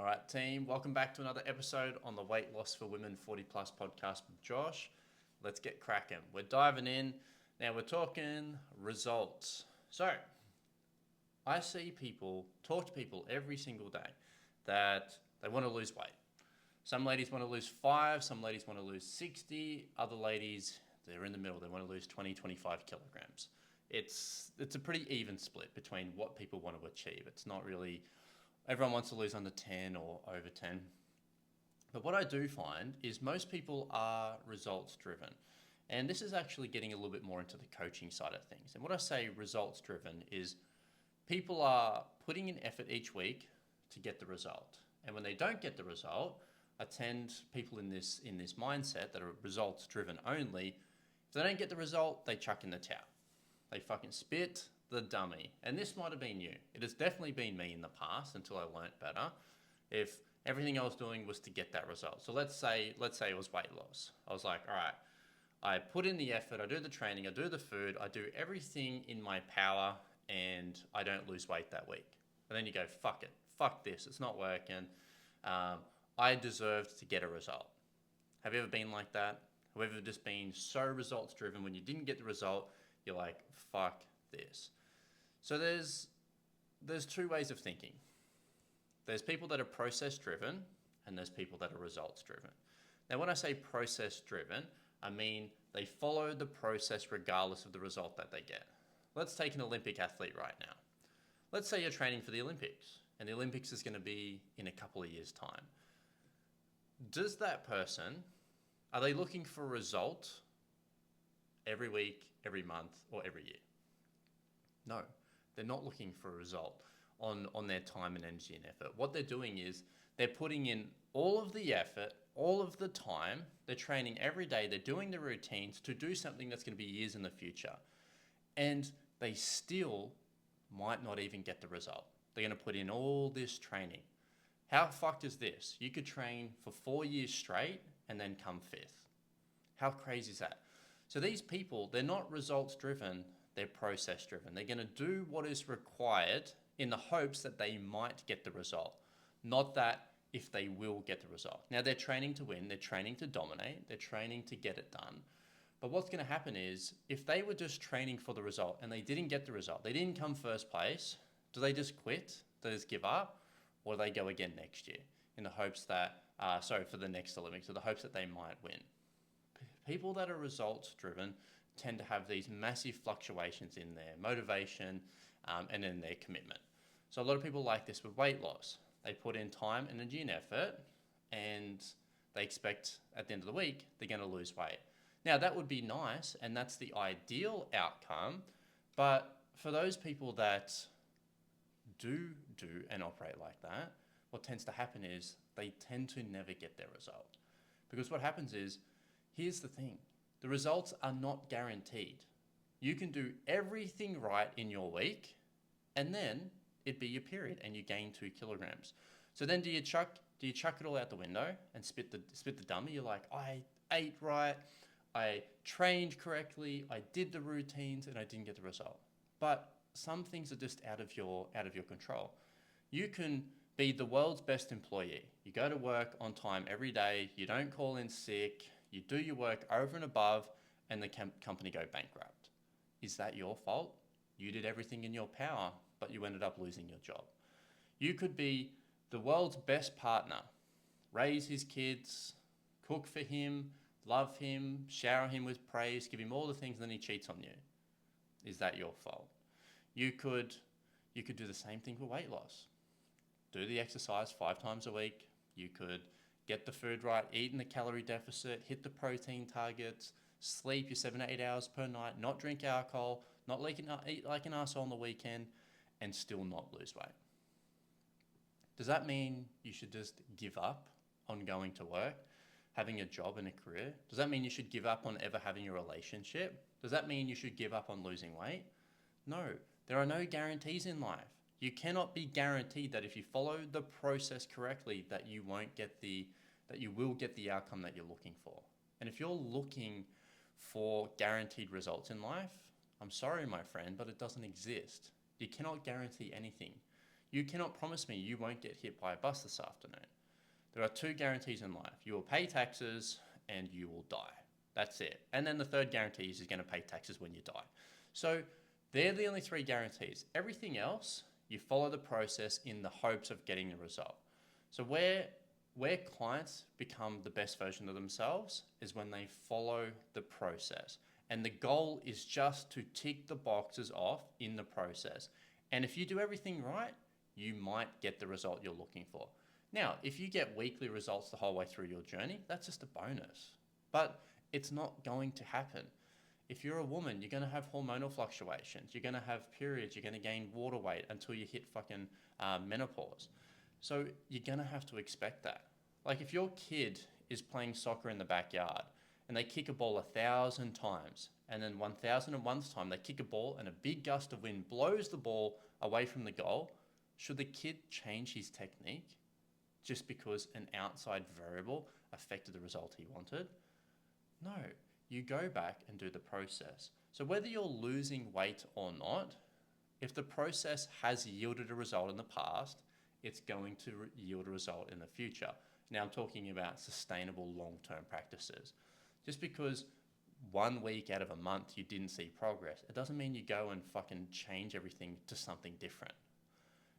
right, team. Welcome back to another episode on the Weight Loss for Women 40 Plus podcast with Josh. Let's get cracking. We're diving in. Now we're talking results. So, I see people, talk to people every single day that they want to lose weight. Some ladies want to lose 5, some ladies want to lose 60, other ladies, they're in the middle, they want to lose 20, 25 kilograms. It's a pretty even split between what people want to achieve. It's not really, everyone wants to lose under 10 or over 10. But what I do find is most people are results driven. And this is actually getting a little bit more into the coaching side of things. And what I say results driven is people are putting in effort each week to get the result. And when they don't get the result, I tend people in this mindset that are results driven only, if they don't get the result, they chuck in the towel. They fucking spit the dummy. And this might have been you. It has definitely been me in the past until I learnt better. If everything I was doing was to get that result. So let's say it was weight loss. I was like, all right, I put in the effort, I do the training, I do the food, I do everything in my power, and I don't lose weight that week. And then you go, fuck it, fuck this, it's not working. I deserved to get a result. Have you ever been like that? Have you ever just been so results driven when you didn't get the result, you're like, fuck this. So there's two ways of thinking. There's people that are process driven and there's people that are results driven. Now, when I say process driven, I mean they follow the process regardless of the result that they get. Let's take an Olympic athlete right now. Let's say you're training for the Olympics and the Olympics is going to be in a couple of years' time. Does that person, are they looking for a result every week, every month, or every year? No, they're not looking for a result on their time and energy and effort. What they're doing is they're putting in all of the effort, all of the time, they're training every day, they're doing the routines to do something that's going to be years in the future. And they still might not even get the result. They're going to put in all this training. How fucked is this? You could train for 4 years straight and then come 5th. How crazy is that? So these people, they're not results driven, they're process driven. They're going to do what is required in the hopes that they might get the result, not that if they will get the result. Now they're training to win, they're training to dominate, they're training to get it done. But what's going to happen is if they were just training for the result and they didn't get the result, they didn't come first place, do they just quit? Do they just give up? Or do they go again next year in the hopes that, for the next Olympics, in the hopes that they might win? People that are results driven tend to have these massive fluctuations in their motivation and in their commitment. So a lot of people like this with weight loss. They put in time, energy, and effort, and they expect at the end of the week they're going to lose weight. Now that would be nice, and that's the ideal outcome. But for those people that do and operate like that, what tends to happen is they tend to never get their result. Because what happens is, here's the thing, the results are not guaranteed. You can do everything right in your week and then it'd be your period and you gain 2 kilograms. So then do you chuck it all out the window and spit the dummy? You're like, I ate right, I trained correctly, I did the routines and I didn't get the result. But some things are just out of your control. You can be the world's best employee. You go to work on time every day, you don't call in sick, you do your work over and above, and the company go bankrupt. Is that your fault? You did everything in your power, but you ended up losing your job. You could be the world's best partner, raise his kids, cook for him, love him, shower him with praise, give him all the things, and then he cheats on you. Is that your fault? You could do the same thing for weight loss. Do the exercise 5 times a week. You could get the food right, eat in the calorie deficit, hit the protein targets, sleep your 7 to 8 hours per night, not drink alcohol, not eat like an arsehole on the weekend, and still not lose weight. Does that mean you should just give up on going to work, having a job and a career? Does that mean you should give up on ever having a relationship? Does that mean you should give up on losing weight? No, there are no guarantees in life. You cannot be guaranteed that if you follow the process correctly that you will get the outcome that you're looking for. And if you're looking for guaranteed results in life, I'm sorry, my friend, but it doesn't exist. You cannot guarantee anything. You cannot promise me you won't get hit by a bus this afternoon. There are two guarantees in life. You will pay taxes and you will die. That's it. And then the third guarantee is you're going to pay taxes when you die. So they're the only three guarantees. Everything else, you follow the process in the hopes of getting the result. So where clients become the best version of themselves is when they follow the process. And the goal is just to tick the boxes off in the process. And if you do everything right, you might get the result you're looking for. Now, if you get weekly results the whole way through your journey, that's just a bonus. But it's not going to happen. If you're a woman, you're going to have hormonal fluctuations. You're going to have periods. You're going to gain water weight until you hit fucking menopause. So you're going to have to expect that. Like if your kid is playing soccer in the backyard and they kick a ball 1,000 times, and then 1,001th time they kick a ball and a big gust of wind blows the ball away from the goal, should the kid change his technique just because an outside variable affected the result he wanted? No, you go back and do the process. So whether you're losing weight or not, if the process has yielded a result in the past, it's going to yield a result in the future. Now I'm talking about sustainable long-term practices. Just because 1 week out of a month you didn't see progress, it doesn't mean you go and fucking change everything to something different.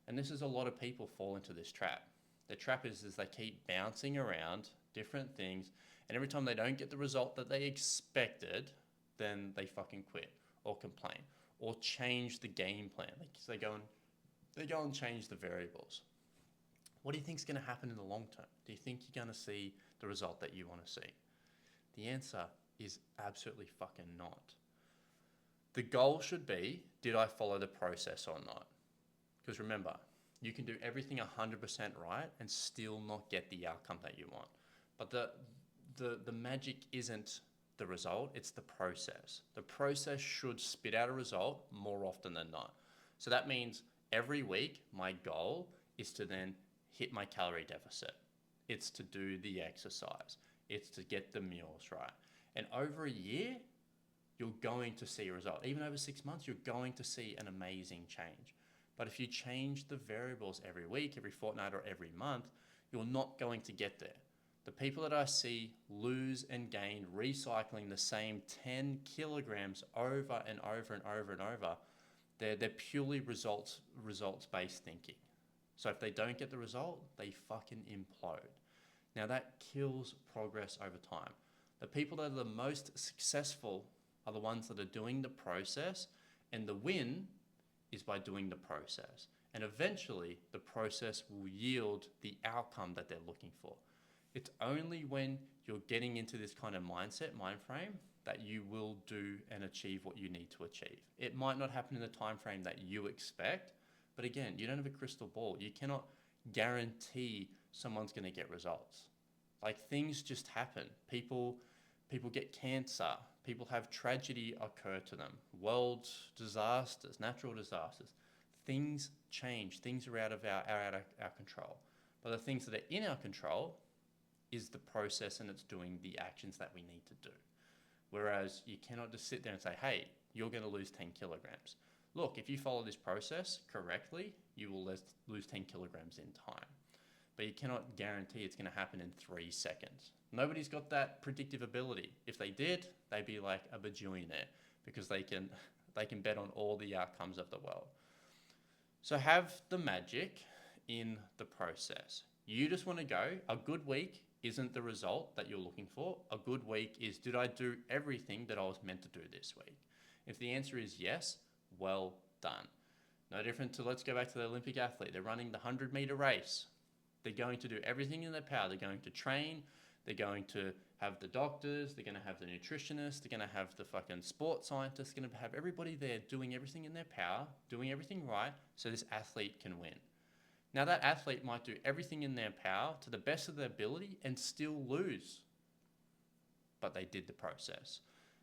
And this is a lot of people fall into this trap. The trap is they keep bouncing around different things, and every time they don't get the result that they expected, then they fucking quit or complain or change the game plan. They go and change the variables. What do you think is going to happen in the long term? Do you think you're going to see the result that you want to see? The answer is absolutely fucking not. The goal should be, did I follow the process or not? Because remember, you can do everything 100% right and still not get the outcome that you want. But the magic isn't the result, it's the process. The process should spit out a result more often than not. So that means every week, my goal is to then hit my calorie deficit. It's to do the exercise. It's to get the meals right. And over a year, you're going to see a result. Even over 6 months, you're going to see an amazing change. But if you change the variables every week, every fortnight, or every month, you're not going to get there. The people that I see lose and gain recycling the same 10 kilograms over and over and over and over, they're purely results-based thinking. So if they don't get the result, they fucking implode. Now that kills progress over time. The people that are the most successful are the ones that are doing the process, and the win is by doing the process. And eventually the process will yield the outcome that they're looking for. It's only when you're getting into this kind of mindset, mind frame, that you will do and achieve what you need to achieve. It might not happen in the time frame that you expect, but again, you don't have a crystal ball. You cannot guarantee someone's going to get results. Like things just happen. People get cancer. People have tragedy occur to them. World disasters, natural disasters. Things change. Things are out of our control. But the things that are in our control is the process, and it's doing the actions that we need to do. Whereas you cannot just sit there and say, hey, you're going to lose 10 kilograms. Look, if you follow this process correctly, you will lose 10 kilograms in time. But you cannot guarantee it's going to happen in 3 seconds. Nobody's got that predictive ability. If they did, they'd be like a bajillionaire because they can bet on all the outcomes of the world. So have the magic in the process. You just want to go, a good week isn't the result that you're looking for. A good week is, did I do everything that I was meant to do this week? If the answer is yes, well done. No different to, let's go back to the Olympic athlete. They're running the 100-meter race. They're going to do everything in their power. They're going to train. They're going to have the doctors. They're going to have the nutritionists. They're going to have the fucking sports scientists. They're going to have everybody there doing everything in their power, doing everything right, so this athlete can win. Now that athlete might do everything in their power to the best of their ability and still lose. But they did the process.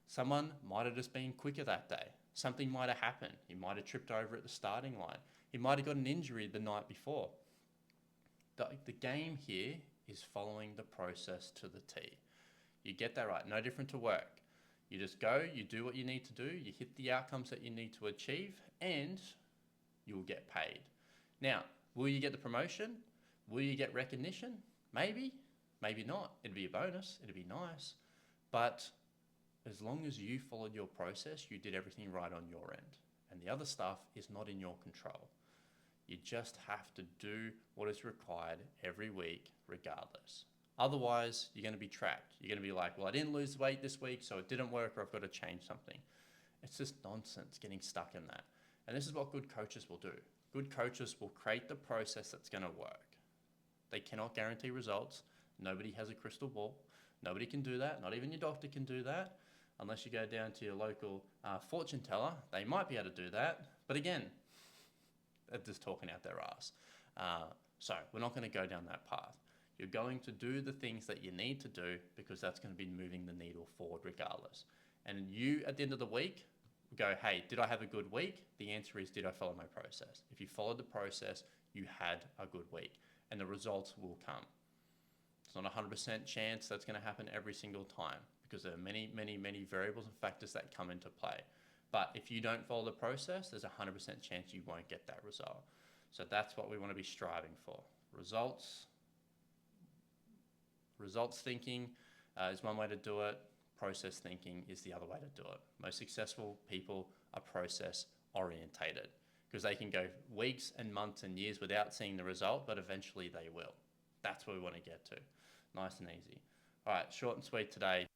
Someone might have just been quicker that day. Something might have happened. He might have tripped over at the starting line. He might have got an injury the night before. The game here is following the process to the T. You get that right. No different to work. You just go, you do what you need to do, you hit the outcomes that you need to achieve, and you'll get paid. Now, Will you get the promotion? Will you get recognition? Maybe, maybe not. It'd be a bonus. It'd be nice. But as long as you followed your process, you did everything right on your end. And the other stuff is not in your control. You just have to do what is required every week, regardless. Otherwise, you're going to be trapped. You're going to be like, well, I didn't lose weight this week, so it didn't work, or I've got to change something. It's just nonsense getting stuck in that. And this is what good coaches will do. Good coaches will create the process that's going to work. They cannot guarantee results. Nobody has a crystal ball. Nobody can do that. Not even your doctor can do that. Unless you go down to your local fortune teller, they might be able to do that. But again, they're just talking out their ass. So we're not going to go down that path. You're going to do the things that you need to do because that's going to be moving the needle forward regardless. And you, at the end of the week, go, hey, did I have a good week? The answer is, did I follow my process? If you followed the process, you had a good week and the results will come. It's not a 100% chance that's going to happen every single time because there are many, many, many variables and factors that come into play. But if you don't follow the process, there's a 100% chance you won't get that result. So that's what we want to be striving for. Results thinking is one way to do it. Process thinking is the other way to do it. Most successful people are process orientated because they can go weeks and months and years without seeing the result, but eventually they will. That's where we want to get to. Nice and easy. All right, short and sweet today.